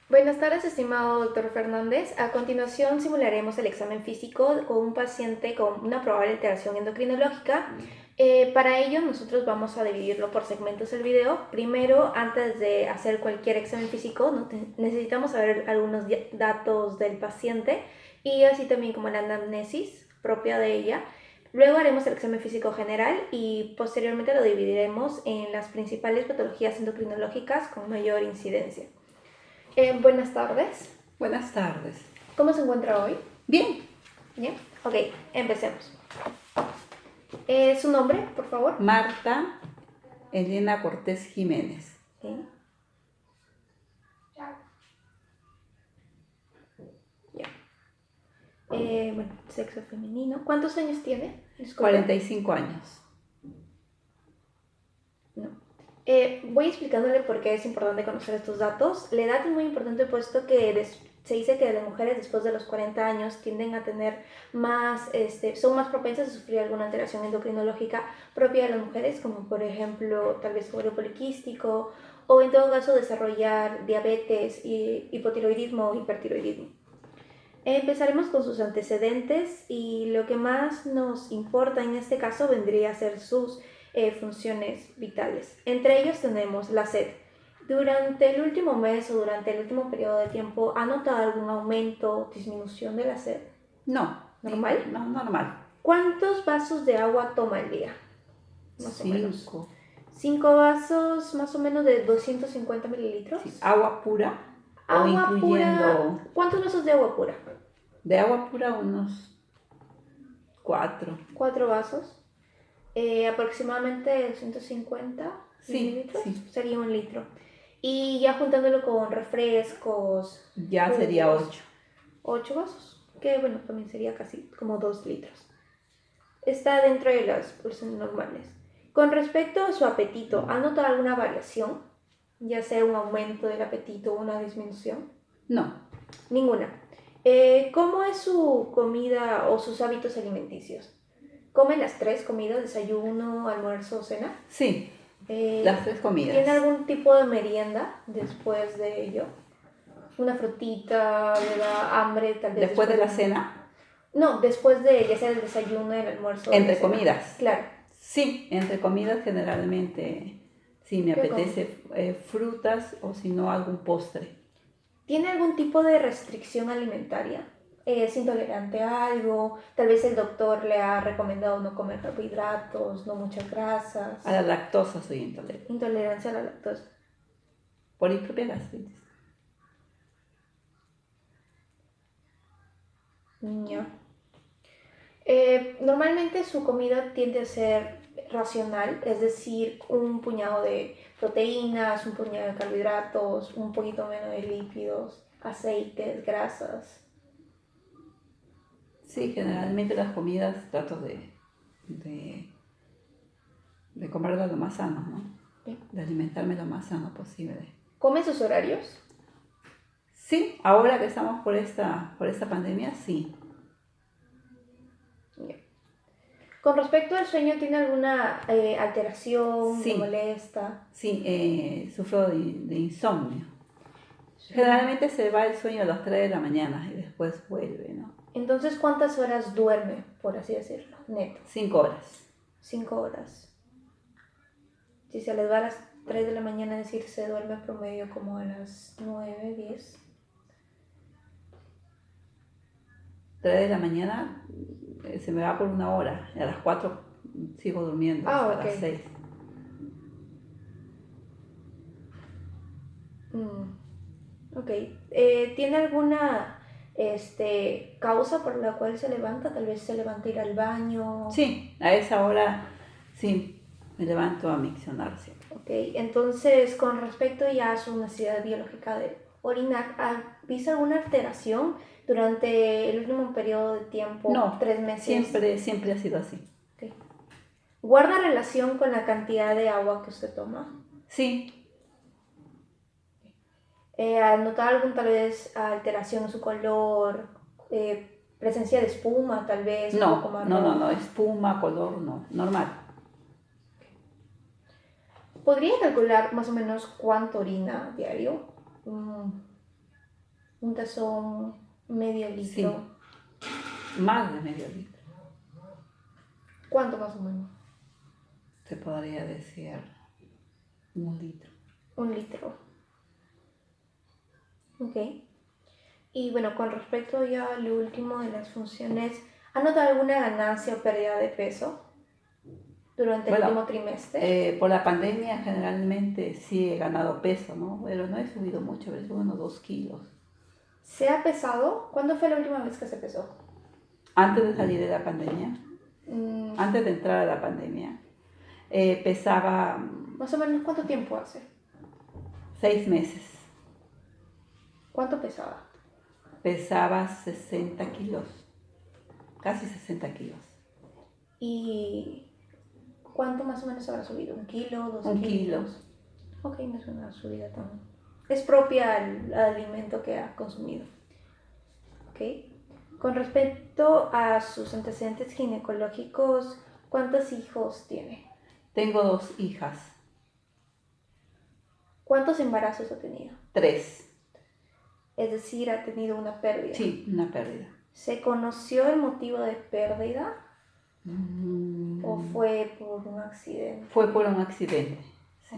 Buenas tardes, estimado doctor Fernández. A continuación simularemos el examen físico con un paciente con una probable alteración endocrinológica. Para ello nosotros vamos a dividirlo por segmentos el video. Primero, antes de hacer cualquier examen físico, necesitamos saber algunos datos del paciente y así también como la anamnesis propia de ella. Luego haremos el examen físico general y posteriormente lo dividiremos en las principales patologías endocrinológicas con mayor incidencia. Buenas tardes. Buenas tardes. ¿Cómo se encuentra hoy? Bien. Bien. Ok, empecemos. ¿Su nombre, por favor? Marta Elena Cortés Jiménez. Okay. Ya. Bueno, sexo femenino. ¿Cuántos años tiene? Disculpe. 45 años. No. Voy explicándole por qué es importante conocer estos datos. La edad es muy importante puesto que se dice que las mujeres después de los 40 años tienden a tener más, son más propensas a sufrir alguna alteración endocrinológica propia de las mujeres, como por ejemplo tal vez ovario poliquístico o en todo caso desarrollar diabetes, hipotiroidismo o hipertiroidismo. Empezaremos con sus antecedentes y lo que más nos importa en este caso vendría a ser sus funciones vitales. Entre ellos tenemos la sed. Durante el último mes o durante el último periodo de tiempo, ¿ha notado algún aumento o disminución de la sed? No. ¿Normal? No, normal. ¿Cuántos vasos de agua toma al día? Más o menos. 5. 5 vasos más o menos de 250 mililitros. Sí. ¿Agua pura? Agua o incluyendo... pura. ¿Cuántos vasos de agua pura? De agua pura unos 4. 4 vasos. Aproximadamente 150 mililitros. Sí. Sería 1 litro. Y ya juntándolo con refrescos. Ya jugos, sería 8. 8 vasos. Que bueno, también sería casi como 2 litros. Está dentro de las porciones normales. Con respecto a su apetito, ¿ha notado alguna variación? Ya sea un aumento del apetito o una disminución. No. Ninguna. ¿Cómo es su comida o sus hábitos alimenticios? ¿Come las 3 comidas, desayuno, almuerzo, cena? Sí, las 3 comidas. ¿Tiene algún tipo de merienda después de ello? ¿Una frutita, le da hambre tal vez? ¿Después de la cena? No, después de ya sea el desayuno, el almuerzo. ¿Entre comidas? Claro. Sí, entre comidas generalmente sí me apetece frutas o si no algún postre. ¿Tiene algún tipo de restricción alimentaria? ¿Es intolerante a algo? Tal vez el doctor le ha recomendado no comer carbohidratos, no muchas grasas. A la lactosa soy intolerante. Intolerancia a la lactosa. Por mi propia gastritis. Ya. Normalmente su comida tiende a ser racional, es decir, un puñado de proteínas, un puñado de carbohidratos, un poquito menos de lípidos, aceites, grasas. Sí, generalmente las comidas trato de comerlas lo más sano, ¿no? Bien. De alimentarme lo más sano posible. ¿Come sus horarios? Sí, ahora que estamos por esta pandemia, sí. Bien. Con respecto al sueño, ¿tiene alguna alteración? Sí. ¿Le molesta? Sí, sufro de insomnio. Generalmente se va el sueño a las 3 de la mañana y después vuelve, ¿no? Entonces, ¿cuántas horas duerme, por así decirlo, neto? 5 horas. 5 horas. Si se les va a las 3 de la mañana, es decir, se duerme promedio como a las 9, 10. 3 de la mañana se me va por 1 hora. Y a las 4 sigo durmiendo hasta ok. las 6. Ok. ¿Tiene alguna causa por la cual se levanta? Tal vez se levanta a ir al baño. Sí, a esa hora sí me levanto a miccionar siempre. Ok, entonces con respecto ya a su necesidad biológica de orinar, ¿ha visto alguna alteración durante el último periodo de tiempo? No, 3 meses. siempre ha sido así. Okay. ¿Guarda relación con la cantidad de agua que usted toma? Sí. ¿Ha notado algún tal vez alteración en su color? ¿Presencia de espuma tal vez? No, un poco más no, espuma, color, no, normal. ¿Podría calcular más o menos cuánto orina diario? Un tazón, medio litro. Sí. Más de medio litro. ¿Cuánto más o menos? Se podría decir 1 litro. 1 litro. Ok. Y bueno, con respecto ya a lo último de las funciones, ¿ha notado alguna ganancia o pérdida de peso durante el Bueno, último trimestre? por la pandemia generalmente sí he ganado peso, ¿no? Pero no he subido mucho, he subido unos 2 kilos. ¿Se ha pesado? ¿Cuándo fue la última vez que se pesó? Antes de salir de la pandemia, Mm, antes de entrar a la pandemia, pesaba Más o menos, ¿cuánto tiempo hace? 6 meses. ¿Cuánto pesaba? Pesaba 60 kilos, casi 60 kilos. ¿Y cuánto más o menos habrá subido? ¿1 kilo? ¿2 1 kilo. kilos? Ok, no es una subida tan... Es propia al alimento que ha consumido. Ok. Con respecto a sus antecedentes ginecológicos, ¿cuántos hijos tiene? Tengo 2 hijas, ¿Cuántos embarazos ha tenido? 3. Es decir, ha tenido una pérdida. Sí, una pérdida. ¿Se conoció el motivo de pérdida o fue por un accidente? Fue por un accidente, sí.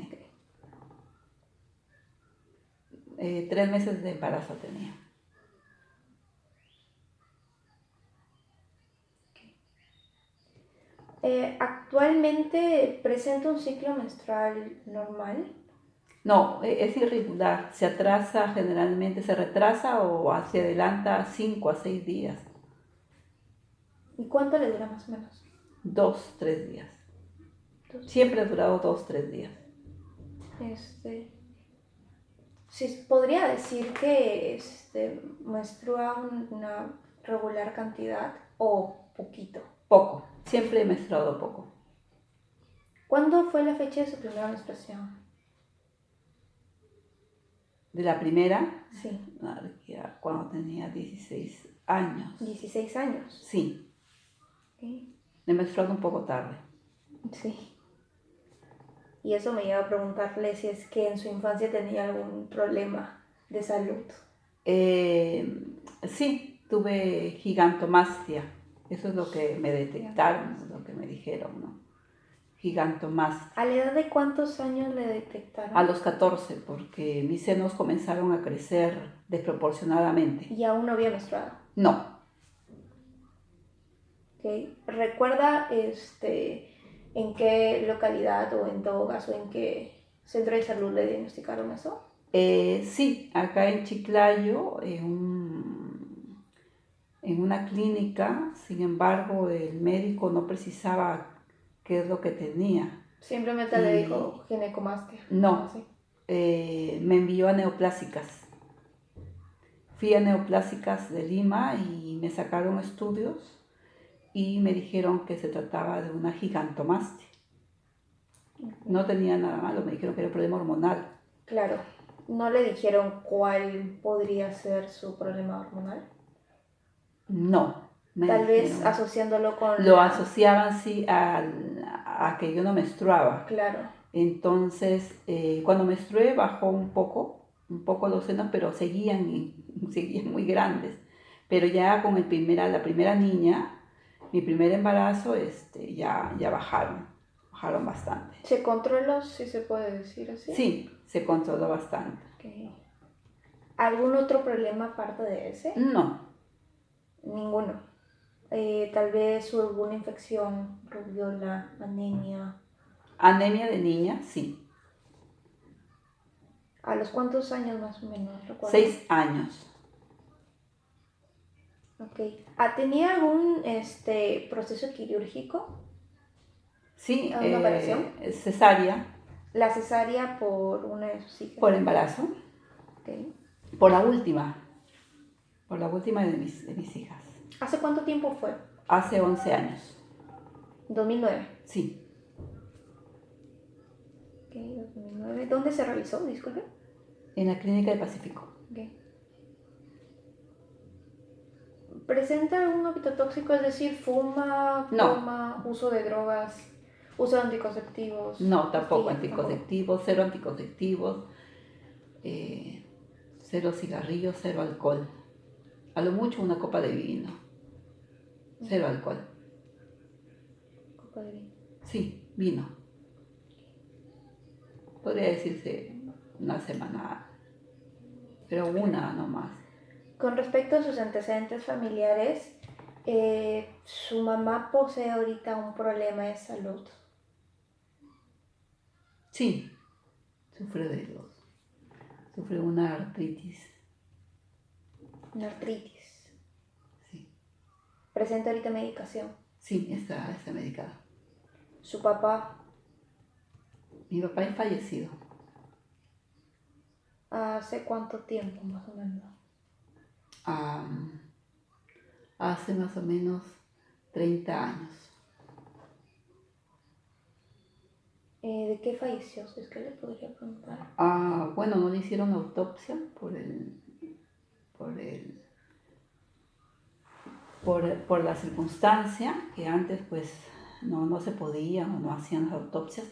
Ok. 3 meses de embarazo tenía. ¿Actualmente presenta un ciclo menstrual normal? No, es irregular, se atrasa generalmente, se retrasa o se adelanta 5 a 6 días, ¿Y cuánto le dura más o menos? 2, 3 días. Entonces, Siempre ha durado 2, 3 días. sí, podría decir que menstrua una regular cantidad o poquito. Poco, siempre he menstruado poco. ¿Cuándo fue la fecha de su primera menstruación? De la primera, Sí, cuando tenía 16 años. 16 años. Sí, Ok. he menstruado un poco tarde. Sí. Y eso me lleva a preguntarle si es que en su infancia tenía algún problema de salud. Sí, tuve gigantomastia. Eso es lo que me detectaron, lo que me dijeron, ¿no? Gigantomastia. ¿A la edad de cuántos años le detectaron? A los 14, porque mis senos comenzaron a crecer desproporcionadamente. Y aún no había menstruado. No, ¿Ok? ¿Recuerda en qué localidad o en todo caso en qué centro de salud le diagnosticaron eso? sí, acá en Chiclayo, en una clínica, sin embargo, el médico no precisaba qué es lo que tenía. Simplemente le dijo ginecomastia. No, Así. me envió a neoplásicas. Fui a neoplásicas de Lima y me sacaron estudios y me dijeron que se trataba de una gigantomastia. No tenía nada malo, me dijeron que era un problema hormonal. Claro. ¿No le dijeron cuál podría ser su problema hormonal? No, me Tal vez dijeron. asociándolo con Lo asociaban, sí, a que yo no menstruaba. Claro. Entonces, cuando menstrué bajó un poco los senos, pero seguían muy grandes. Pero ya con la primera niña, mi primer embarazo, ya bajaron bastante. ¿Se controló, si se puede decir así? Sí, se controló bastante. Okay. ¿Algún otro problema aparte de ese? No, Ninguno. Tal vez hubo alguna infección, rubiola, anemia. anemia de niña, sí. ¿A los cuántos años más o menos? ¿Recuerdas? 6 años. Ok. ¿Tenía algún proceso quirúrgico? Sí, ¿Alguna operación? cesárea, La cesárea por una de sus hijas. por embarazo, Okay. por la última de mis hijas. ¿Hace cuánto tiempo fue? Hace 11 años, 2009. sí. Ok, 2009. ¿Dónde se realizó? Disculpe. En la clínica del Pacífico. Okay. ¿Presenta algún hábito tóxico? Es decir, fuma, No. toma, uso de drogas, uso de anticonceptivos. No, tampoco pastillas, anticonceptivos, cero anticonceptivos. Cero cigarrillos, cero alcohol. A lo mucho una copa de vino. Cero alcohol. Copa de vino. Sí, vino. Podría decirse una semana, pero una nomás. Con respecto a sus antecedentes familiares, su mamá posee ahorita un problema de salud. Sí, sufre una artritis. Una artritis. Sí, Presenta ahorita medicación. sí, está medicada. Su papá, Mi papá es fallecido. ¿hace cuánto tiempo más o menos? Hace más o menos 30 años. ¿De qué falleció? Si es que le podría preguntar. Bueno, no le hicieron autopsia por la circunstancia, que antes pues no se podía o no hacían las autopsias,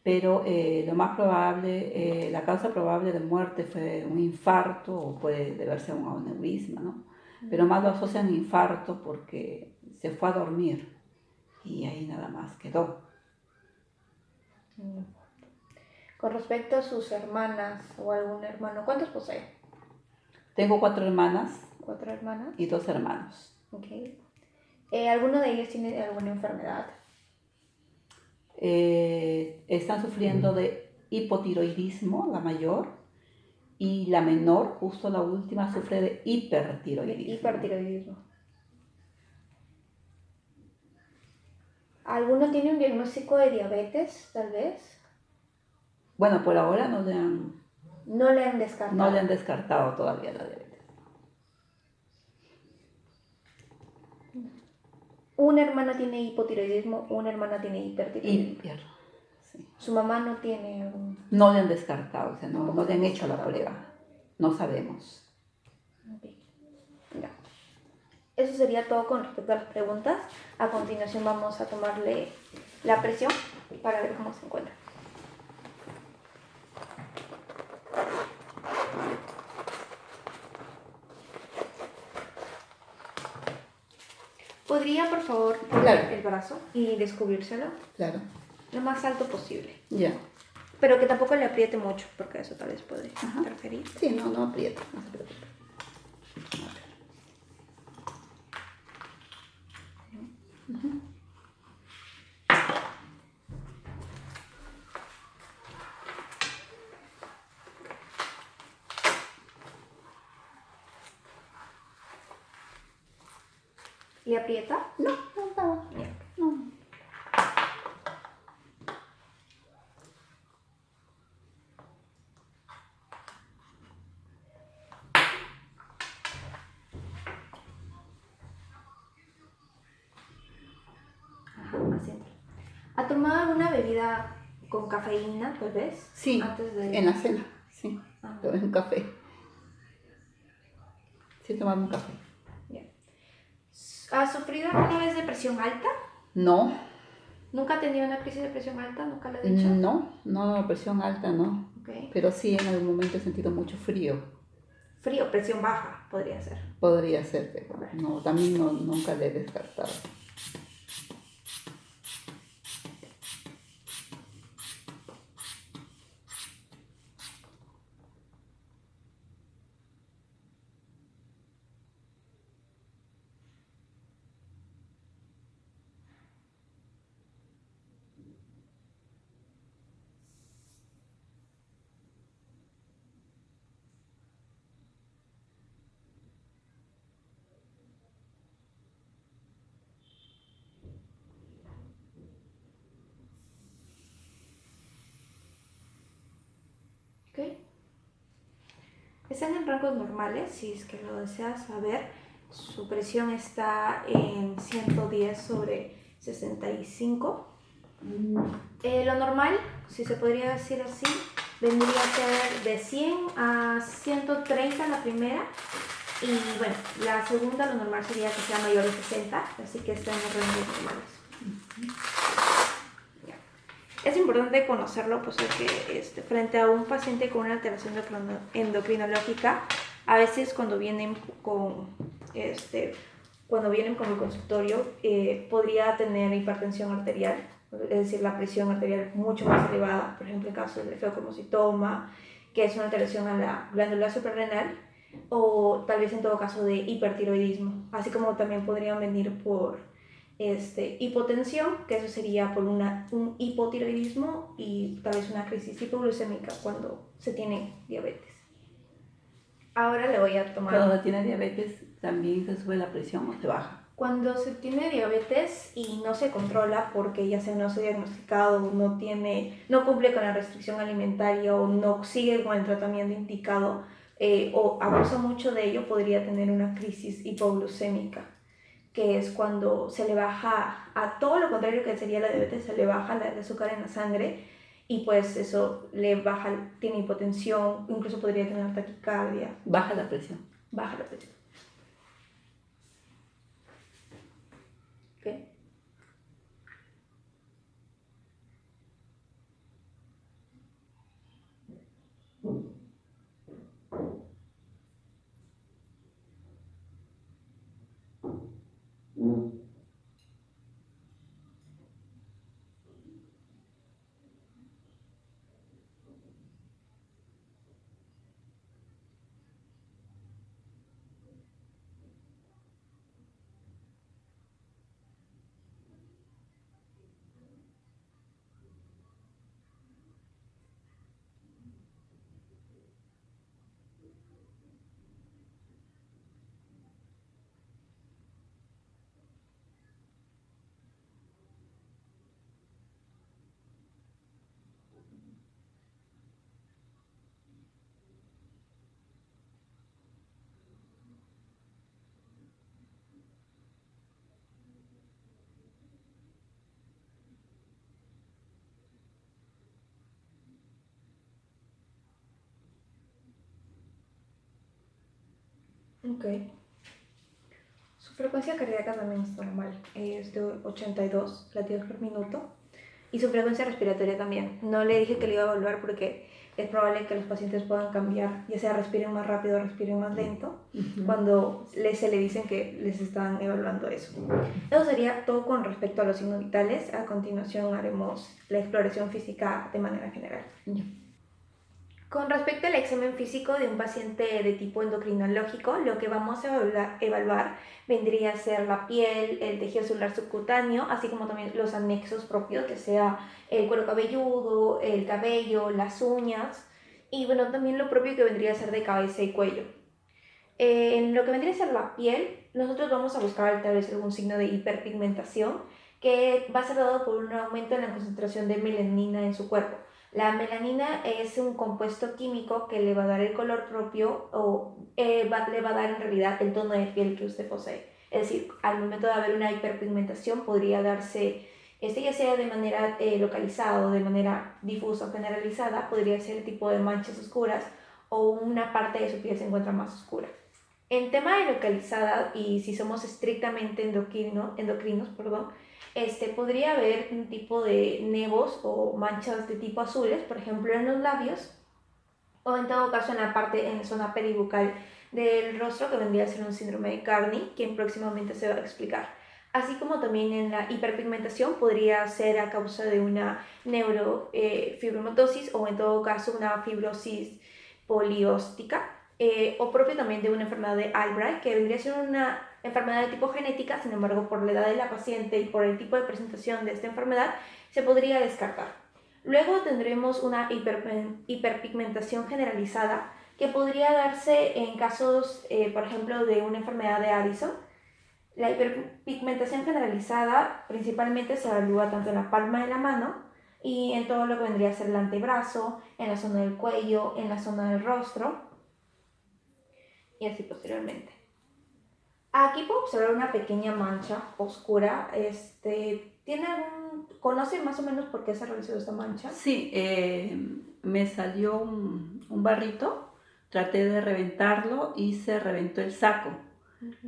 pero lo más probable, la causa probable de muerte fue un infarto o puede deberse a un aneurisma, ¿no? Pero más lo asocian a infarto porque se fue a dormir y ahí nada más quedó. Con respecto a sus hermanas o algún hermano, ¿cuántos posee? Tengo 4 hermanas 4 hermanas. y 2 hermanos. Ok. ¿Alguno de ellos tiene alguna enfermedad? Están sufriendo de hipotiroidismo, la mayor, y la menor, justo la última, sufre de hipertiroidismo. Hipertiroidismo. ¿Alguno tiene un diagnóstico de diabetes, tal vez? Bueno, por ahora no le han descartado. descartado todavía la diabetes. Una hermana tiene hipotiroidismo, una hermana tiene hipertiroidismo. Sí. Su mamá no tiene un... No le han descartado, o sea, no le han hecho la descartado. prueba. No sabemos. Okay. Ya. Eso sería todo con respecto a las preguntas. A continuación vamos a tomarle la presión para ver cómo se encuentra. ¿Podría, por favor, poner Claro. el brazo y descubrírselo Claro. lo más alto posible? Ya. Pero que tampoco le apriete mucho, porque eso tal vez puede Ajá. interferir. Sí, no aprieta, no se preocupe. A ver. Ujú. ¿Le aprieta? No nada. Bien. No. Así. ¿Ha tomado alguna bebida con cafeína, tal vez? Sí, Antes de... en la cena, sí. Ah. Tomé un café. Sí, tomaba un café. Bien. ¿Ha sufrido alguna vez de presión alta? No, ¿Nunca ha tenido una crisis de presión alta? ¿Nunca lo he dicho? no, presión alta no. Okay. Pero sí en algún momento he sentido mucho frío. Frío, presión baja, podría ser. Podría ser, pero no, también nunca le he descartado. Ok. Están en rangos normales, si es que lo deseas saber. Su presión está en 110/65. Lo normal, si se podría decir así, vendría a ser de 100 a 130 la primera. Y bueno, la segunda, lo normal sería que sea mayor de 60, así que está en los rangos normales. Ya. Es importante conocerlo, pues que frente a un paciente con una alteración endocrinológica, a veces cuando vienen con el consultorio, podría tener hipertensión arterial, es decir, la presión arterial mucho más elevada, por ejemplo, en caso del febocromocitoma, que es una alteración a la glándula suprarrenal, o tal vez en todo caso de hipertiroidismo, así como también podrían venir por hipotensión, que eso sería por un hipotiroidismo y tal vez una crisis hipoglucémica cuando se tiene diabetes. Ahora le voy a tomar... Cuando se tiene diabetes, ¿también se sube la presión o se baja? Cuando se tiene diabetes y no se controla porque ya sea no se ha diagnosticado, no cumple con la restricción alimentaria o no sigue con el tratamiento indicado o abusa mucho de ello, podría tener una crisis hipoglucémica, que es cuando se le baja, a todo lo contrario que sería la diabetes, se le baja el azúcar en la sangre y pues eso le baja, tiene hipotensión, incluso podría tener taquicardia. Baja la presión. Baja la presión. ¿Okay? Ok. Su frecuencia cardíaca también es normal, es de 82 latidos por minuto. Y su frecuencia respiratoria también. No le dije que le iba a evaluar porque es probable que los pacientes puedan cambiar, ya sea respiren más rápido o respiren más lento, cuando se le dicen que les están evaluando eso. Eso sería todo con respecto a los signos vitales. A continuación haremos la exploración física de manera general. Con respecto al examen físico de un paciente de tipo endocrinológico, lo que vamos a evaluar vendría a ser la piel, el tejido celular subcutáneo, así como también los anexos propios, que sea el cuero cabelludo, el cabello, las uñas, y bueno, también lo propio que vendría a ser de cabeza y cuello. En lo que vendría a ser la piel, nosotros vamos a buscar tal vez algún signo de hiperpigmentación, que va a ser dado por un aumento en la concentración de melanina en su cuerpo. La melanina es un compuesto químico que le va a dar el color propio o le va a dar en realidad el tono de piel que usted posee. Es decir, al momento de haber una hiperpigmentación podría darse, ya sea de manera localizada o de manera difusa o generalizada, podría ser el tipo de manchas oscuras o una parte de su piel se encuentra más oscura. En tema de localizada, y si somos estrictamente endocrinos, podría haber un tipo de nevos o manchas de tipo azules, por ejemplo en los labios, o en todo caso en la zona peribucal del rostro, que vendría a ser un síndrome de Carney, que próximamente se va a explicar. Así como también en la hiperpigmentación podría ser a causa de una neurofibromatosis o en todo caso una fibrosis polióstica, o propio también de una enfermedad de Albright, que vendría a ser una enfermedad de tipo genética. Sin embargo, por la edad de la paciente y por el tipo de presentación de esta enfermedad, se podría descartar. Luego tendremos una hiperpigmentación generalizada, que podría darse en casos, por ejemplo, de una enfermedad de Addison. La hiperpigmentación generalizada principalmente se evalúa tanto en la palma de la mano y en todo lo que vendría a ser el antebrazo, en la zona del cuello, en la zona del rostro y así posteriormente. Aquí puedo observar una pequeña mancha oscura. ¿Conoce más o menos por qué se realizó esta mancha? Sí, me salió un barrito, traté de reventarlo y se reventó el saco.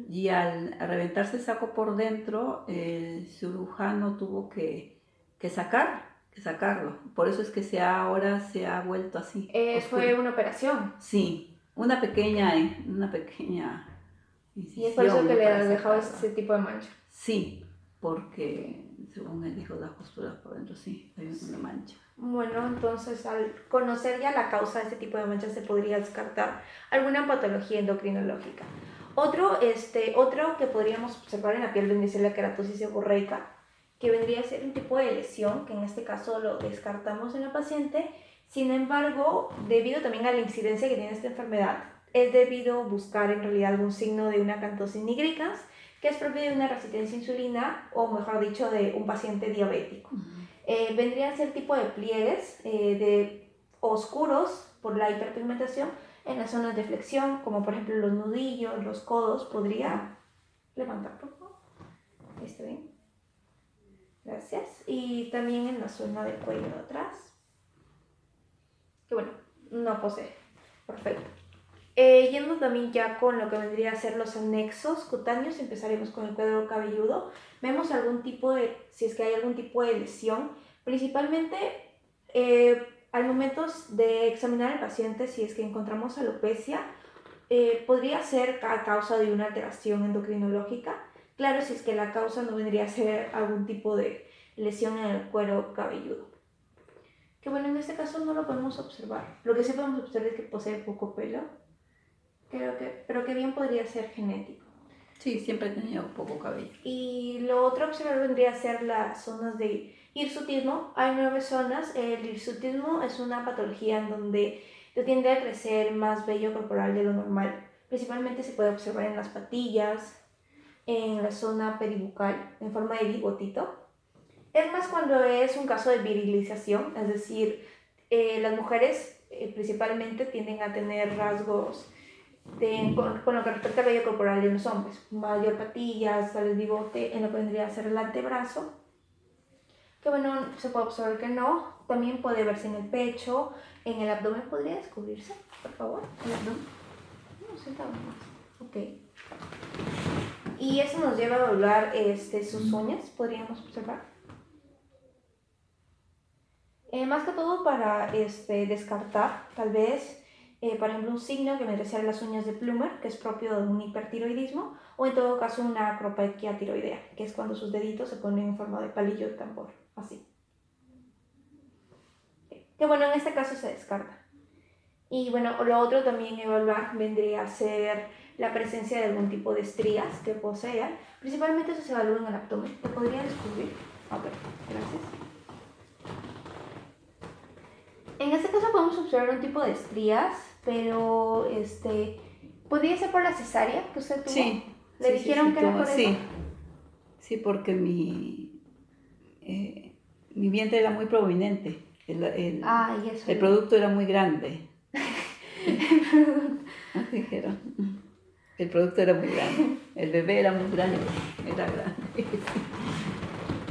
Y al reventarse el saco por dentro, el cirujano tuvo que sacar que sacarlo. Por eso es que ahora se ha vuelto así. Fue una operación. Sí, una pequeña Y es por eso incisión, que ¿no? le Para has dejado sacarlo. ese tipo de mancha. Sí, porque según él dijo las costuras por dentro, sí, hay una mancha. Bueno, entonces al conocer ya la causa de este tipo de manchas se podría descartar alguna patología endocrinológica. Otro que podríamos observar en la piel vendría a ser la queratosis seborreica, que vendría a ser un tipo de lesión, que en este caso lo descartamos en la paciente. Sin embargo, debido también a la incidencia que tiene esta enfermedad, es debido buscar en realidad algún signo de una acanthosis nigricans, que es propio de una resistencia a insulina, o mejor dicho, de un paciente diabético. Vendrían a ser tipo de pliegues de oscuros por la hiperpigmentación en las zonas de flexión, como por ejemplo los nudillos, los codos. ¿Podría levantar, por favor? ¿Está bien? Gracias. Y también en la zona del cuello de atrás, que bueno, no posee. Perfecto. Yendo también ya con lo que vendría a ser los anexos cutáneos, empezaremos con el cuero cabelludo. Vemos si es que hay algún tipo de lesión, principalmente al momento de examinar al paciente, si es que encontramos alopecia, podría ser a causa de una alteración endocrinológica. Claro, si es que la causa no vendría a ser algún tipo de lesión en el cuero cabelludo. Que bueno, en este caso no lo podemos observar. Lo que sí podemos observar es que posee poco pelo. Pero que bien podría ser genético. Sí, siempre he tenido poco cabello. Y lo otro observar vendría a ser las zonas de hirsutismo. Hay 9 zonas. El hirsutismo es una patología en donde tiende a crecer más vello corporal de lo normal. Principalmente se puede observar en las patillas, en la zona peribucal, en forma de bigotito. Es más cuando es un caso de virilización, es decir, las mujeres principalmente tienden a tener rasgos con lo que respecta al vello corporal de los hombres, mayor patillas, tal vez bigote, en lo que vendría a ser el antebrazo, que bueno, se puede observar que no, también puede verse en el pecho, en el abdomen. ¿Podría descubrirse, por favor? El abdomen. No, sentado más. Ok. Y eso nos lleva a evaluar sus uñas, podríamos observar. Más que todo para descartar, tal vez, por ejemplo, un signo que vendría a ser las uñas de Plummer, que es propio de un hipertiroidismo, o en todo caso una acropaquia tiroidea, que es cuando sus deditos se ponen en forma de palillo de tambor, así. Que bueno, en este caso se descarta. Y bueno, lo otro también evaluar vendría a ser la presencia de algún tipo de estrías que posean. Principalmente eso se evalúa en el abdomen. ¿Te podría descubrir? Ok, gracias. En este caso podemos observar un tipo de estrías, pero podría ser por la cesárea que usted tuvo. Sí. ¿Le dijeron que era por eso? Sí. Sí, porque mi vientre era muy prominente. El producto era muy grande. Así dijeron. El producto era muy grande. El bebé era muy grande. Era grande.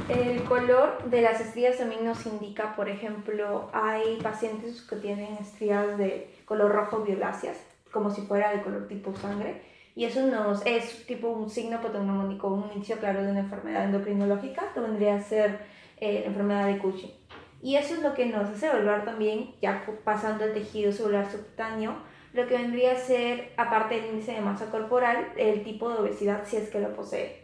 El color de las estrías también nos indica, por ejemplo, hay pacientes que tienen estrías de color rojo violáceas, como si fuera de color tipo sangre, y eso es tipo un signo patognomónico, un inicio claro de una enfermedad endocrinológica, que vendría a ser la enfermedad de Cushing. Y eso es lo que nos hace evaluar también, ya pasando al tejido celular subcutáneo, lo que vendría a ser, aparte del índice de masa corporal, el tipo de obesidad, si es que lo posee.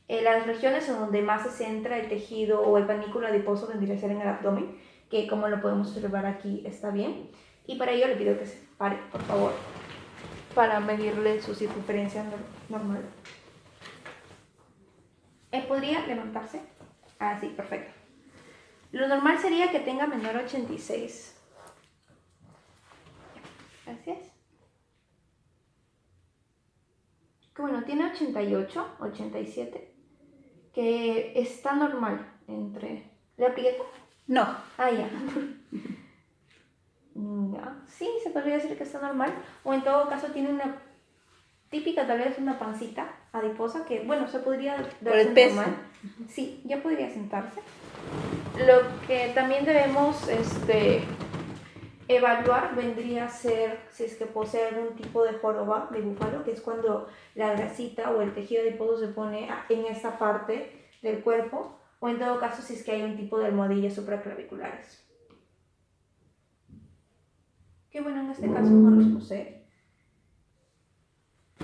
Las regiones en donde más se centra el tejido o el panículo adiposo vendría a ser en el abdomen, que como lo podemos observar aquí está bien. Y para ello le pido que se pare, por favor, para medirle su circunferencia normal. ¿Podría levantarse? Ah, sí, perfecto. Lo normal sería que tenga menor a 86. Gracias. Que bueno, tiene 88, 87. Que está normal entre... ¿Le aprieto? No. Ah, ya. Ya. Sí, se podría decir que está normal. O en todo caso tiene una típica, tal vez una pancita adiposa que, bueno, se podría Por verse el peso. normal. Sí, ya podría sentarse. Lo que también debemos evaluar vendría a ser si es que posee algún tipo de joroba de búfalo, que es cuando la grasita o el tejido adiposo se pone en esta parte del cuerpo, o en todo caso si es que hay un tipo de almohadillas supraclaviculares. Que bueno, en este caso no los posee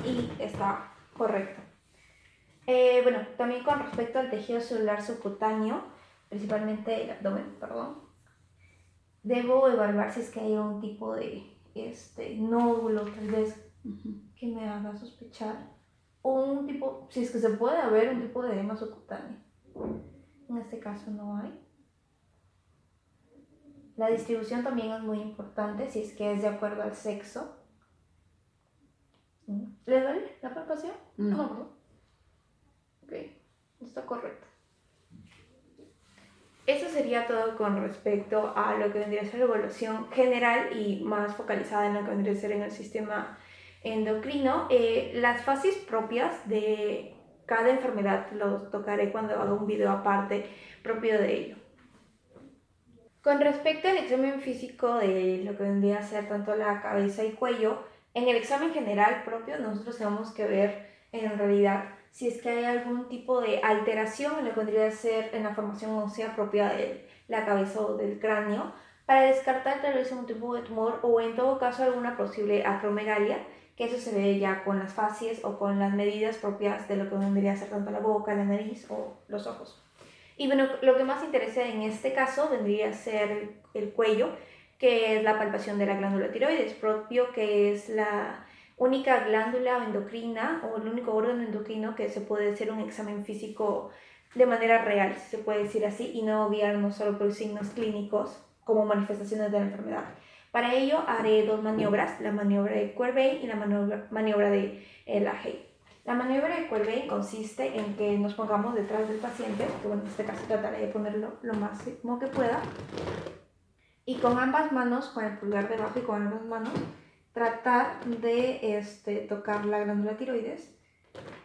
y está correcto. Bueno, también con respecto al tejido celular subcutáneo, principalmente el abdomen, debo evaluar si es que hay un tipo de nódulo tal vez que me haga sospechar, o un tipo, si es que se puede haber un tipo de edema subcutáneo. En este caso no hay. La distribución también es muy importante si es que es de acuerdo al sexo. ¿Le duele la palpación? No. Ok, está correcto. Eso sería todo con respecto a lo que vendría a ser la evaluación general y más focalizada en lo que vendría a ser en el sistema endocrino. Las fases propias de cada enfermedad los tocaré cuando haga un video aparte propio de ello. Con respecto al examen físico de lo que vendría a ser tanto la cabeza y cuello, en el examen general propio nosotros tenemos que ver en realidad si es que hay algún tipo de alteración en lo que vendría a ser en la formación ósea propia de la cabeza o del cráneo, para descartar tal vez un tipo de tumor o en todo caso alguna posible acromegalia, que eso se ve ya con las facies o con las medidas propias de lo que vendría a ser tanto la boca, la nariz o los ojos. Y bueno, lo que más interesa en este caso vendría a ser el cuello, que es la palpación de la glándula tiroides, propio que es la única glándula endocrina o el único órgano endocrino que se puede hacer un examen físico de manera real, si se puede decir así, y no guiarnos solo por signos clínicos como manifestaciones de la enfermedad. Para ello haré dos maniobras, la maniobra de Quervain y la maniobra de Lahey. La maniobra de Quervain consiste en que nos pongamos detrás del paciente, que bueno, en este caso trataré de ponerlo lo máximo que pueda, y con ambas manos, con el pulgar debajo y con ambas manos, tratar de tocar la glándula tiroides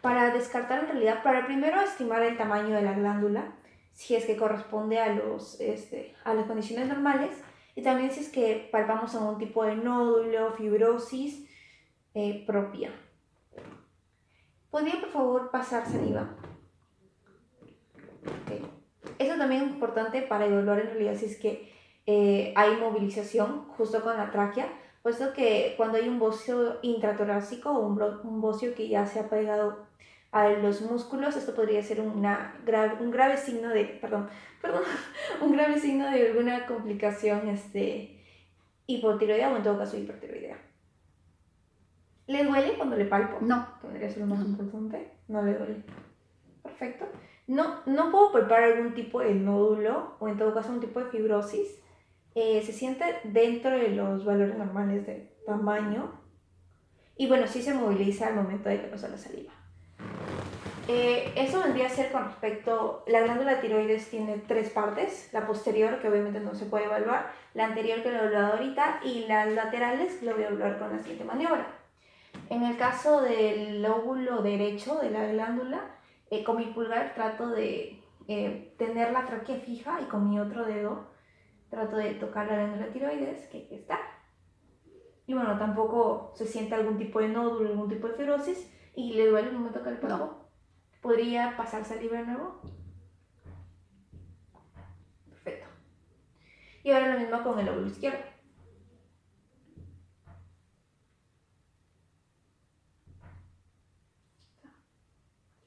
para descartar en realidad, para primero estimar el tamaño de la glándula, si es que corresponde a las condiciones normales, y también si es que palpamos algún tipo de nódulo, fibrosis propia. ¿Podría por favor pasar saliva? Okay. Eso también es importante para evaluar en realidad si es que hay movilización justo con la tráquea, puesto que cuando hay un bocio intratorácico o un bocio que ya se ha pegado a los músculos, esto podría ser un grave signo de, un grave signo de alguna complicación hipotiroidea o en todo caso hipertiroidea. ¿Le duele cuando le palpo? No. Que vendría a ser lo más importante. No le duele. Perfecto. No puedo palpar algún tipo de nódulo o en todo caso un tipo de fibrosis. Se siente dentro de los valores normales de tamaño. Y bueno, sí se moviliza al momento de que pasa la saliva. Eso vendría a ser con respecto, la glándula tiroides tiene tres partes, la posterior que obviamente no se puede evaluar, la anterior que lo he evaluado ahorita y las laterales lo voy a evaluar con la siguiente maniobra. En el caso del lóbulo derecho de la glándula, con mi pulgar trato de tener la tráquea fija y con mi otro dedo trato de tocar la glándula tiroides, que aquí está. Y bueno, tampoco se siente algún tipo de nódulo, algún tipo de fibrosis y le duele el momento que le palpo. No. ¿Podría pasar saliva de nuevo? Perfecto. Y ahora lo mismo con el lóbulo izquierdo.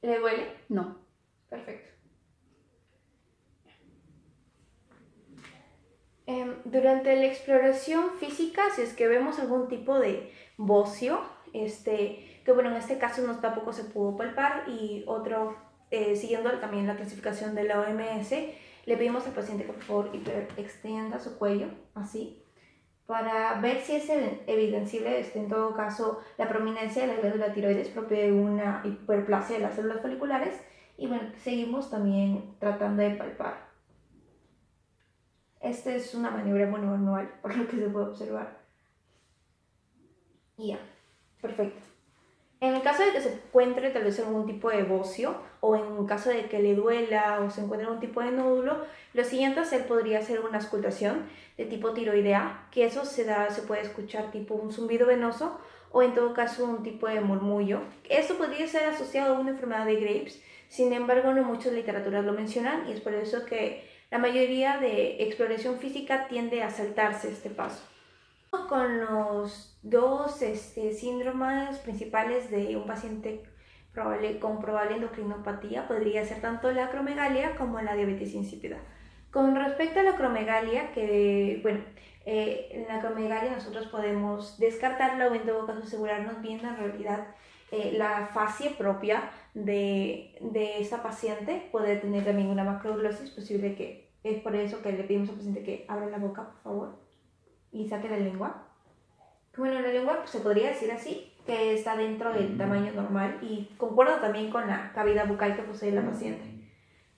¿Le duele? No. Perfecto. Durante la exploración física, si es que vemos algún tipo de bocio, que bueno, en este caso no tampoco se pudo palpar, y otro, siguiendo también la clasificación de la OMS, le pedimos al paciente que por favor extienda su cuello, así, para ver si es evidenciable, en todo caso, la prominencia de la glándula tiroides propia de una hiperplasia de las células foliculares, y bueno, seguimos también tratando de palpar. Esta es una maniobra manual, por lo que se puede observar. Y ya, perfecto. En el caso de que se encuentre tal vez algún tipo de bocio, o en caso de que le duela o se encuentre algún tipo de nódulo, lo siguiente a hacer podría ser una auscultación de tipo tiroidea, que eso se puede escuchar tipo un zumbido venoso, o en todo caso un tipo de murmullo. Esto podría ser asociado a una enfermedad de Graves, sin embargo no muchas literaturas lo mencionan y es por eso que la mayoría de exploración física tiende a saltarse este paso. Con los dos síndromes principales de un paciente con probable endocrinopatía podría ser tanto la acromegalia como la diabetes insípida. Con respecto a la acromegalia, en la acromegalia nosotros podemos descartarla o en todo caso asegurarnos bien en realidad la fascia propia de esta paciente. Puede tener también una macroglosis, posible que es por eso que le pedimos al paciente que abra la boca, por favor, y saque la lengua. Bueno, la lengua pues, se podría decir así, que está dentro del tamaño normal y concuerda también con la cavidad bucal que posee la paciente.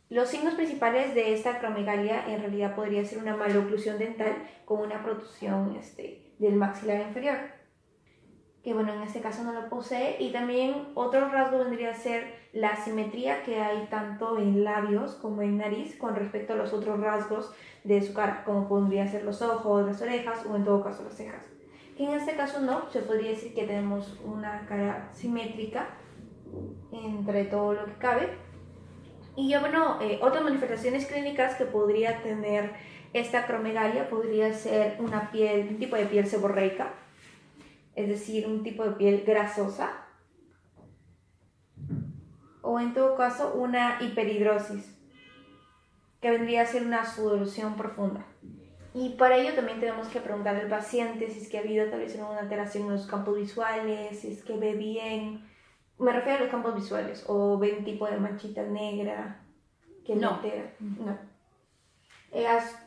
Los signos principales de esta acromegalia en realidad podría ser una maloclusión dental con una protrusión del maxilar inferior, que bueno, en este caso no lo posee, y también otro rasgo vendría a ser la asimetría que hay tanto en labios como en nariz con respecto a los otros rasgos de su cara, como podrían ser los ojos, las orejas o en todo caso las cejas. Que en este caso no, se podría decir que tenemos una cara simétrica entre todo lo que cabe. Y ya bueno, otras manifestaciones clínicas que podría tener esta acromegalia podría ser un tipo de piel seborreica, es decir, un tipo de piel grasosa, o en todo caso una hiperhidrosis, que vendría a ser una sudoración profunda. Y para ello también tenemos que preguntar al paciente si es que ha habido tal vez alguna alteración en los campos visuales, si es que ve bien, me refiero a los campos visuales, o ve un tipo de manchita negra que le altera. No.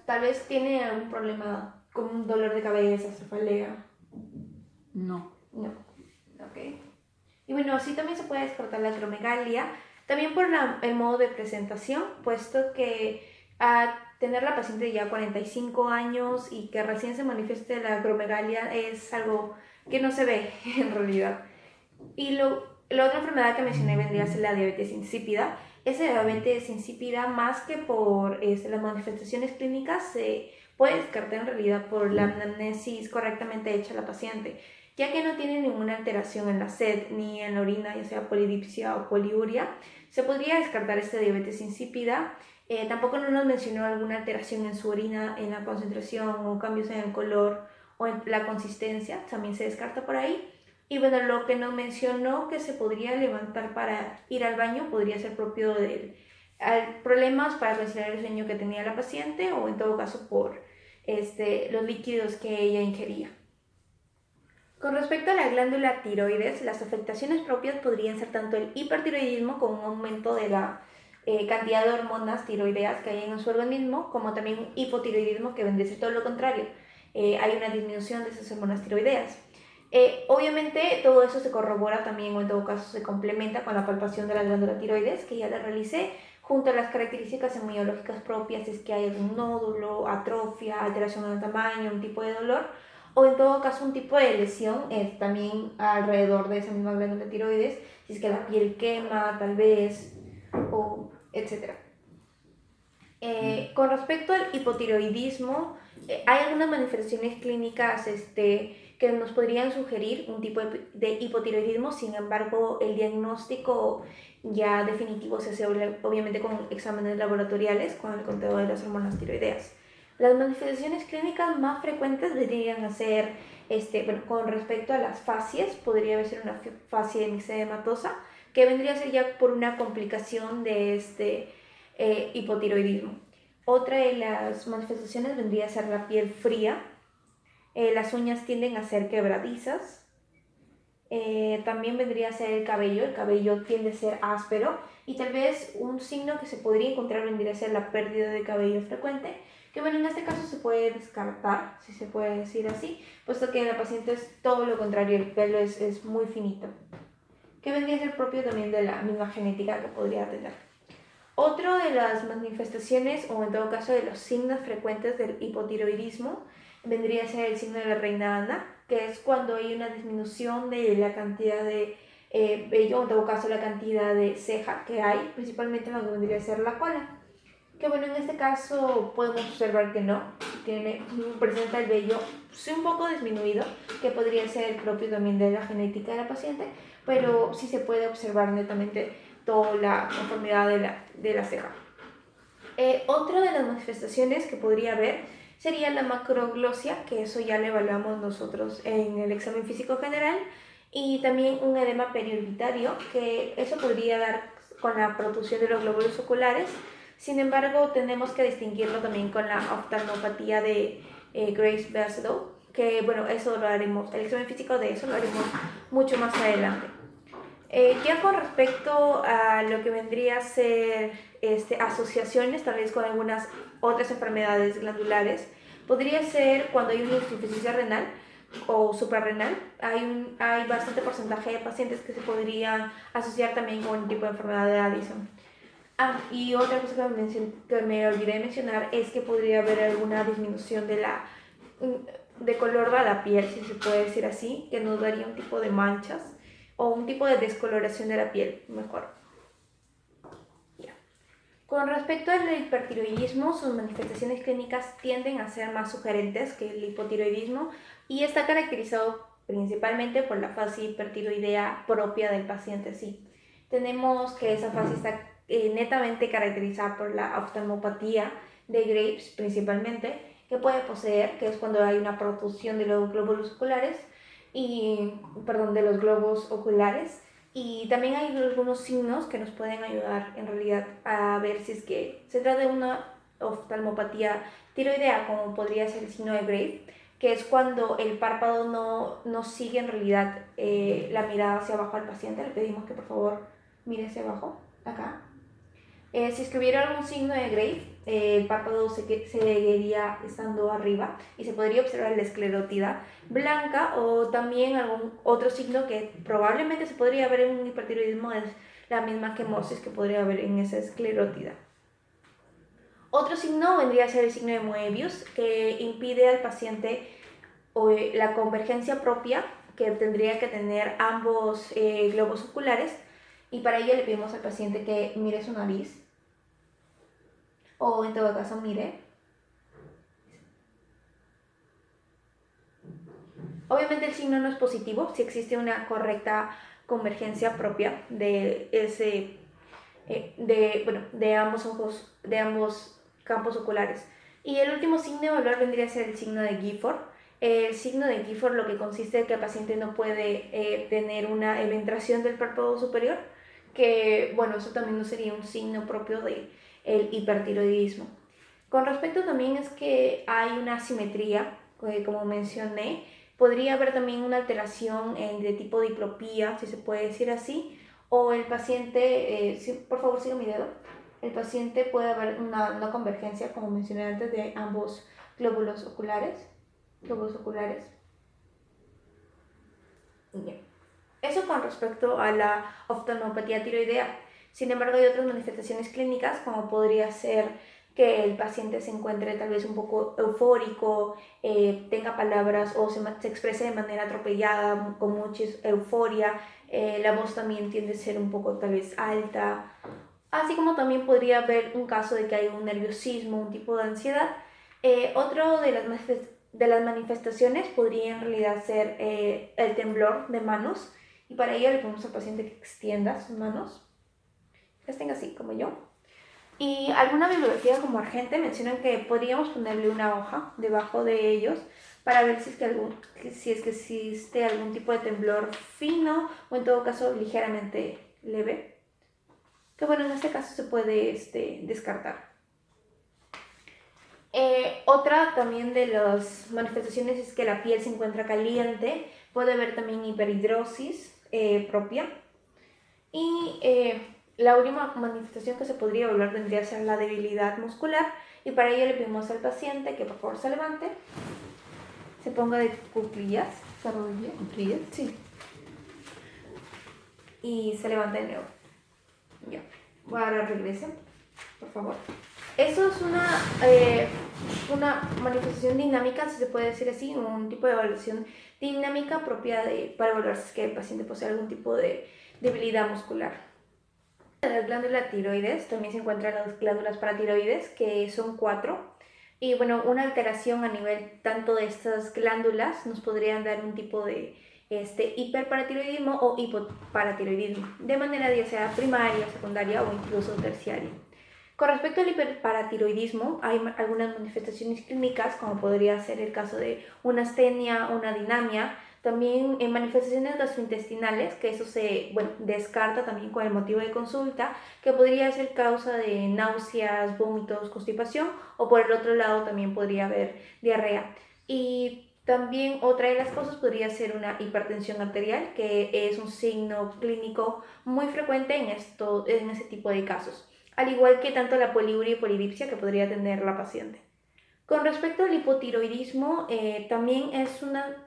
Tal vez tiene algún problema con un dolor de cabeza, cefalea. No. No. Ok. Y bueno, sí también se puede descartar la acromegalia, también por el modo de presentación, puesto que a tener la paciente ya 45 años y que recién se manifieste la acromegalia es algo que no se ve en realidad. Y la otra enfermedad que mencioné vendría a ser la diabetes insípida. Esa diabetes insípida, más que por las manifestaciones clínicas, se puede descartar en realidad por la anamnesis correctamente hecha a la paciente, ya que no tiene ninguna alteración en la sed ni en la orina, ya sea polidipsia o poliuria. Se podría descartar esta diabetes insípida. Tampoco no nos mencionó alguna alteración en su orina, en la concentración o cambios en el color o en la consistencia, también se descarta por ahí. Y bueno, lo que nos mencionó que se podría levantar para ir al baño podría ser propio de problemas para conciliar el sueño que tenía la paciente o en todo caso por los líquidos que ella ingería. Con respecto a la glándula tiroides, las afectaciones propias podrían ser tanto el hipertiroidismo con un aumento de la cantidad de hormonas tiroideas que hay en su organismo, como también un hipotiroidismo que vendría a ser todo lo contrario. Hay una disminución de esas hormonas tiroideas. Obviamente todo eso se corrobora también o en todo caso se complementa con la palpación de la glándula tiroides que ya la realicé junto a las características inmunológicas propias, es que hay algún nódulo, atrofia, alteración del tamaño, un tipo de dolor o en todo caso un tipo de lesión también alrededor de esa misma glándula tiroides, si es que la piel quema tal vez o etcétera. Con respecto al hipotiroidismo, hay algunas manifestaciones clínicas que nos podrían sugerir un tipo de hipotiroidismo, sin embargo el diagnóstico ya definitivo se hace obviamente con exámenes laboratoriales con el conteo de las hormonas tiroideas. Las manifestaciones clínicas más frecuentes vendrían a ser, con respecto a las fascias, podría ser una fascia hemicedematosa, que vendría a ser ya por una complicación de hipotiroidismo. Otra de las manifestaciones vendría a ser la piel fría, las uñas tienden a ser quebradizas, también vendría a ser el cabello tiende a ser áspero y tal vez un signo que se podría encontrar vendría a ser la pérdida de cabello frecuente, que bueno, en este caso se puede descartar, si se puede decir así, puesto que en la paciente es todo lo contrario, el pelo es muy finito, que vendría a ser propio también de la misma genética que podría tener. Otro de las manifestaciones, o en todo caso de los signos frecuentes del hipotiroidismo, vendría a ser el signo de la reina Ana, que es cuando hay una disminución de la cantidad de vello, o en todo caso la cantidad de ceja que hay, principalmente en lo que vendría a ser la cola. Que bueno, en este caso podemos observar que no, presenta el vello sí un poco disminuido, que podría ser propio también de la genética de la paciente, pero sí se puede observar netamente toda la conformidad de la ceja. Otra de las manifestaciones que podría haber sería la macroglosia, que eso ya lo evaluamos nosotros en el examen físico general, y también un edema periorbitario, que eso podría dar con la protrusión de los glóbulos oculares. Sin embargo, tenemos que distinguirlo también con la oftalmopatía de Graves-Basedow, que bueno, eso lo haremos, el examen físico de eso lo haremos mucho más adelante. Ya con respecto a lo que vendría a ser asociaciones, tal vez con algunas otras enfermedades glandulares, podría ser cuando hay una insuficiencia renal o suprarrenal. Hay bastante porcentaje de pacientes que se podrían asociar también con un tipo de enfermedad de Addison. Y otra cosa que me olvidé de mencionar es que podría haber alguna disminución de color de la piel, si se puede decir así, que nos daría un tipo de manchas o un tipo de descoloración de la piel, mejor. Yeah. Con respecto al hipertiroidismo, sus manifestaciones clínicas tienden a ser más sugerentes que el hipotiroidismo y está caracterizado principalmente por la fase hipertiroidea propia del paciente. Sí, tenemos que esa fase está netamente caracterizada por la oftalmopatía de Graves principalmente, que puede poseer, que es cuando hay una protrusión de los glóbulos oculares, de los globos oculares, y también hay algunos signos que nos pueden ayudar en realidad a ver si es que se trata de una oftalmopatía tiroidea, como podría ser el signo de Graves, que es cuando el párpado no sigue en realidad la mirada hacia abajo al paciente. Le pedimos que por favor mire hacia abajo, acá. Si es que hubiera algún signo de Graves, el párpado seguiría estando arriba y se podría observar la esclerótida blanca, o también algún otro signo que probablemente se podría ver en un hipertiroidismo es la misma quemosis que podría haber en esa esclerótida. Otro signo vendría a ser el signo de Moebius, que impide al paciente la convergencia propia que tendría que tener ambos globos oculares, y para ello le pedimos al paciente que mire su nariz, o en todo caso mire. Obviamente el signo no es positivo si existe una correcta convergencia propia de ese de ambos ojos, de ambos campos oculares. Y el último signo a evaluar vendría a ser el signo de Gifford. El signo de Gifford lo que consiste en que el paciente no puede tener una eventración del párpado superior, que bueno, eso también no sería un signo propio del hipertiroidismo. Con respecto también es que hay una asimetría, como mencioné, podría haber también una alteración de tipo diplopía, si se puede decir así, o el paciente, por favor siga mi dedo, el paciente puede haber una convergencia, como mencioné antes, de ambos glóbulos oculares. Bien. Eso con respecto a la oftalmopatía tiroidea. Sin embargo, hay otras manifestaciones clínicas, como podría ser que el paciente se encuentre tal vez un poco eufórico, tenga palabras o se exprese de manera atropellada, con mucha euforia, la voz también tiende a ser un poco tal vez alta, así como también podría haber un caso de que hay un nerviosismo, un tipo de ansiedad. Otro de las manifestaciones podría en realidad ser el temblor de manos, y para ello le pedimos al paciente que extienda sus manos, las tenga así como yo. Y alguna bibliografía como Argente mencionan que podríamos ponerle una hoja debajo de ellos para ver si es que existe algún tipo de temblor fino o en todo caso ligeramente leve, que bueno, en este caso se puede descartar. Otra también de las manifestaciones es que la piel se encuentra caliente, puede haber también hiperhidrosis propia, y la última manifestación que se podría evaluar vendría a ser la debilidad muscular, y para ello le pedimos al paciente que por favor se levante, se ponga de cuclillas, se arrodille, cuclillas, sí, y se levante de nuevo. Ya, ahora regresen, por favor. Eso es una manifestación dinámica, si se puede decir así, un tipo de evaluación dinámica propia para evaluar si es que el paciente posee algún tipo de debilidad muscular. De las glándulas tiroides también se encuentran las glándulas paratiroides, que son 4. Y bueno, una alteración a nivel tanto de estas glándulas nos podrían dar un tipo de hiperparatiroidismo o hipoparatiroidismo, de manera ya sea primaria, secundaria o incluso terciaria. Con respecto al hiperparatiroidismo, hay algunas manifestaciones clínicas, como podría ser el caso de una astenia, una dinamia, también en manifestaciones gastrointestinales, que eso se descarta también con el motivo de consulta, que podría ser causa de náuseas, vómitos, constipación, o por el otro lado también podría haber diarrea. Y también otra de las cosas podría ser una hipertensión arterial, que es un signo clínico muy frecuente en ese tipo de casos, al igual que tanto la poliuria y polidipsia que podría tener la paciente. Con respecto al hipotiroidismo, también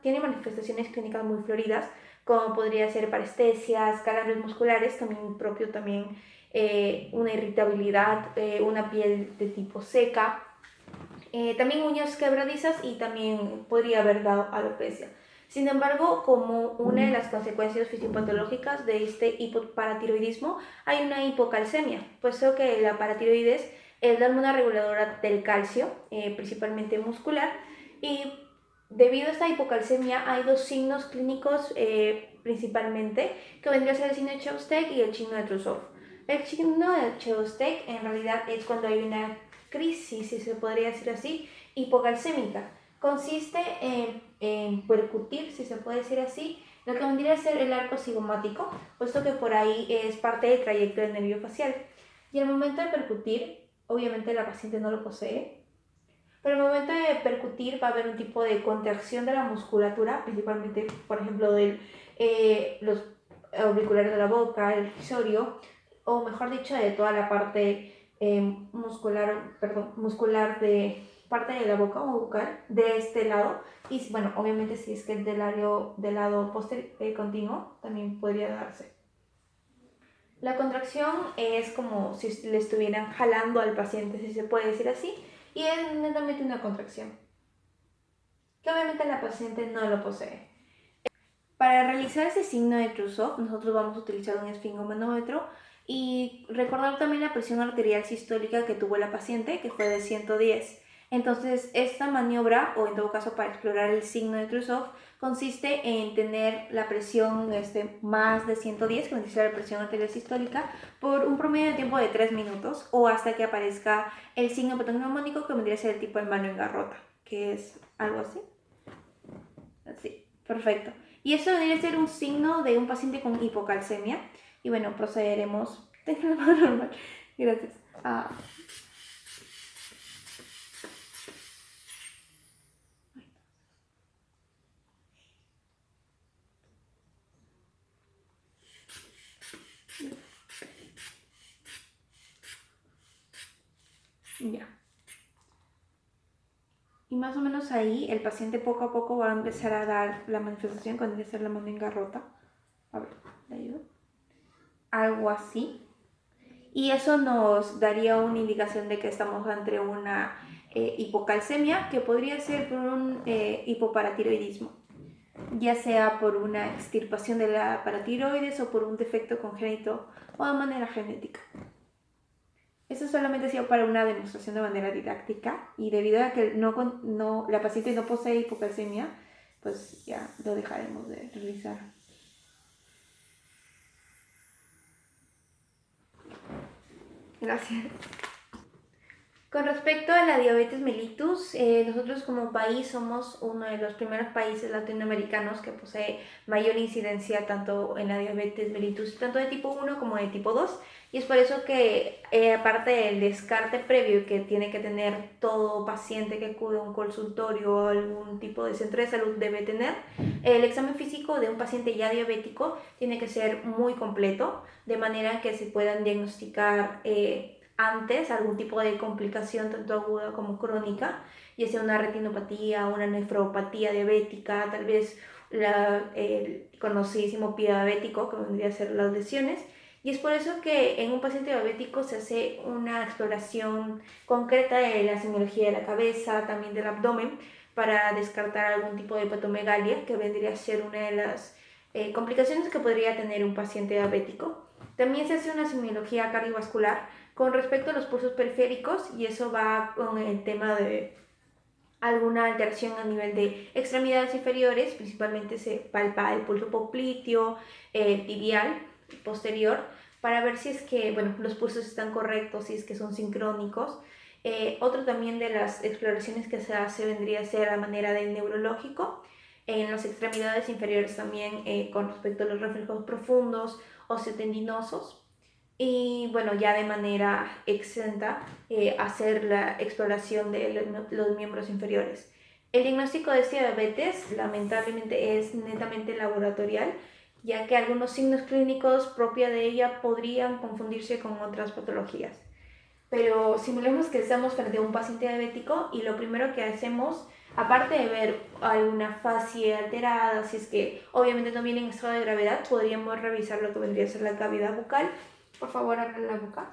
tiene manifestaciones clínicas muy floridas, como podría ser parestesias, calambres musculares, también una irritabilidad, una piel de tipo seca, también uñas quebradizas y también podría haber dado alopecia. Sin embargo, como una de las consecuencias fisiopatológicas de este hipoparatiroidismo, hay una hipocalcemia, puesto que la paratiroides es la hormona reguladora del calcio, principalmente muscular, y debido a esta hipocalcemia hay dos signos clínicos principalmente, que vendría a ser el signo de Chvostek y el signo de Trusov. El signo de Chvostek en realidad es cuando hay una crisis, si se podría decir así, hipocalcémica. Consiste en percutir, si se puede decir así, lo que vendría a ser el arco cigomático, puesto que por ahí es parte del trayecto del nervio facial. Y al momento de percutir, obviamente la paciente no lo posee, pero al momento de percutir va a haber un tipo de contracción de la musculatura, principalmente, por ejemplo, de los auriculares de la boca, el risorio, o mejor dicho, de toda la parte muscular de parte de la boca o bucal de este lado. Y bueno, obviamente si es que el del lado posterior continuo también podría darse. La contracción es como si le estuvieran jalando al paciente, si se puede decir así, y es netamente una contracción, que obviamente la paciente no lo posee. Para realizar ese signo de Trusov, nosotros vamos a utilizar un esfingomanómetro y recordar también la presión arterial sistólica que tuvo la paciente, que fue de 110. Entonces, esta maniobra, o en todo caso para explorar el signo de Trusov, consiste en tener la presión más de 110, que dice la presión arterial sistólica, por un promedio de tiempo de 3 minutos, o hasta que aparezca el signo patognomónico, que vendría a ser el tipo de mano en garrota, que es algo así. Así, perfecto. Y esto debería ser un signo de un paciente con hipocalcemia. Y bueno, procederemos. Tengo la mano normal. Gracias. Ya. Y más o menos ahí el paciente poco a poco va a empezar a dar la manifestación cuando empieza la mano en garrota. A ver, ¿le ayudo? Algo así. Y eso nos daría una indicación de que estamos ante una hipocalcemia, que podría ser por un hipoparatiroidismo, ya sea por una extirpación de la paratiroides o por un defecto congénito o de manera genética. Eso solamente ha sido para una demostración de manera didáctica, y debido a que la paciente no posee hipocalcemia, pues ya lo dejaremos de realizar. Gracias. Con respecto a la diabetes mellitus, nosotros como país somos uno de los primeros países latinoamericanos que posee mayor incidencia tanto en la diabetes mellitus, tanto de tipo 1 como de tipo 2, y es por eso que aparte del descarte previo que tiene que tener todo paciente que acude a un consultorio o algún tipo de centro de salud debe tener, el examen físico de un paciente ya diabético tiene que ser muy completo, de manera que se puedan diagnosticar antes algún tipo de complicación tanto aguda como crónica, ya sea una retinopatía, una nefropatía diabética, tal vez el conocidísimo pie diabético, que vendría a ser las lesiones. Y es por eso que en un paciente diabético se hace una exploración concreta de la semiología de la cabeza, también del abdomen, para descartar algún tipo de hepatomegalia, que vendría a ser una de las complicaciones que podría tener un paciente diabético. También se hace una semiología cardiovascular con respecto a los pulsos periféricos, y eso va con el tema de alguna alteración a nivel de extremidades inferiores. Principalmente se palpa el pulso popliteo, tibial, posterior, para ver si es que, bueno, los pulsos están correctos, si es que son sincrónicos. Otro también de las exploraciones que se hace vendría a ser a manera de neurológico, en las extremidades inferiores también, con respecto a los reflejos profundos, osteotendinosos. Y bueno, ya de manera exenta, hacer la exploración de los miembros inferiores. El diagnóstico de esta diabetes lamentablemente es netamente laboratorial, ya que algunos signos clínicos propios de ella podrían confundirse con otras patologías. Pero simulemos que estamos frente a un paciente diabético y lo primero que hacemos, aparte de ver alguna fascie alterada, si es que obviamente no viene en estado de gravedad, podríamos revisar lo que vendría a ser la cavidad bucal. Por favor, abre la boca.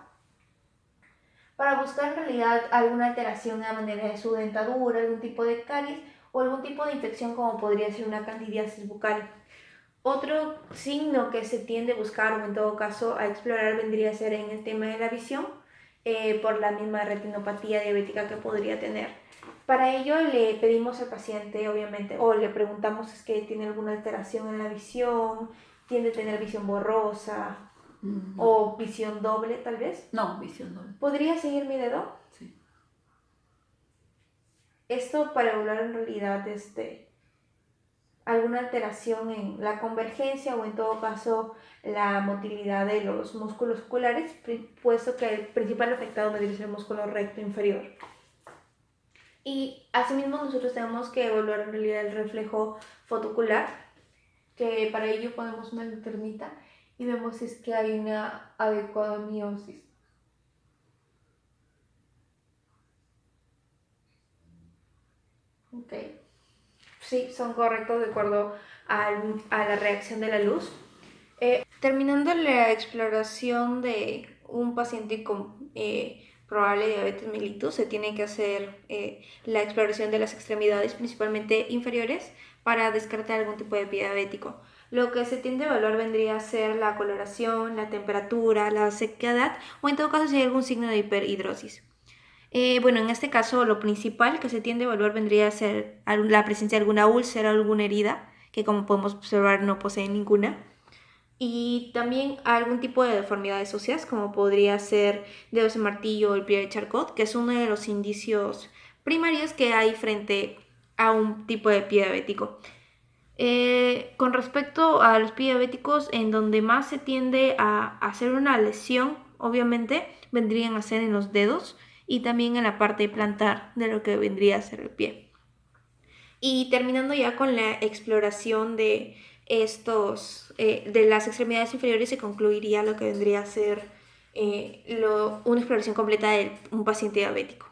Para buscar en realidad alguna alteración a manera de su dentadura, algún tipo de caries o algún tipo de infección como podría ser una candidiasis bucal. Otro signo que se tiende a buscar, o en todo caso a explorar, vendría a ser en el tema de la visión, por la misma retinopatía diabética que podría tener. Para ello le pedimos al paciente, obviamente, o le preguntamos si es que tiene alguna alteración en la visión, tiende a tener visión borrosa, No. o visión doble tal vez. No, visión doble. ¿Podría seguir mi dedo? Sí. Esto para evaluar en realidad alguna alteración en la convergencia, o en todo caso la motilidad de los músculos oculares, puesto que el principal afectado vendría a ser el músculo recto inferior. Y asimismo nosotros tenemos que evaluar en realidad el reflejo fotocular, que para ello ponemos una linternita y vemos si es que hay una adecuada miosis. Ok. Sí, son correctos de acuerdo a la reacción de la luz. Terminando la exploración de un paciente con probable diabetes mellitus, se tiene que hacer la exploración de las extremidades, principalmente inferiores, para descartar algún tipo de pie diabético. Lo que se tiende a evaluar vendría a ser la coloración, la temperatura, la sequedad, o en todo caso si hay algún signo de hiperhidrosis. Bueno, en este caso lo principal que se tiende a evaluar vendría a ser la presencia de alguna úlcera o alguna herida, que como podemos observar no posee ninguna. Y también algún tipo de deformidades óseas, como podría ser dedos de martillo o el pie de Charcot, que es uno de los indicios primarios que hay frente a un tipo de pie diabético. Con respecto a los pies diabéticos, en donde más se tiende a hacer una lesión, obviamente, vendrían a ser en los dedos y también en la parte plantar de lo que vendría a ser el pie. Y terminando ya con la exploración de de las extremidades inferiores, se concluiría lo que vendría a ser una exploración completa de un paciente diabético.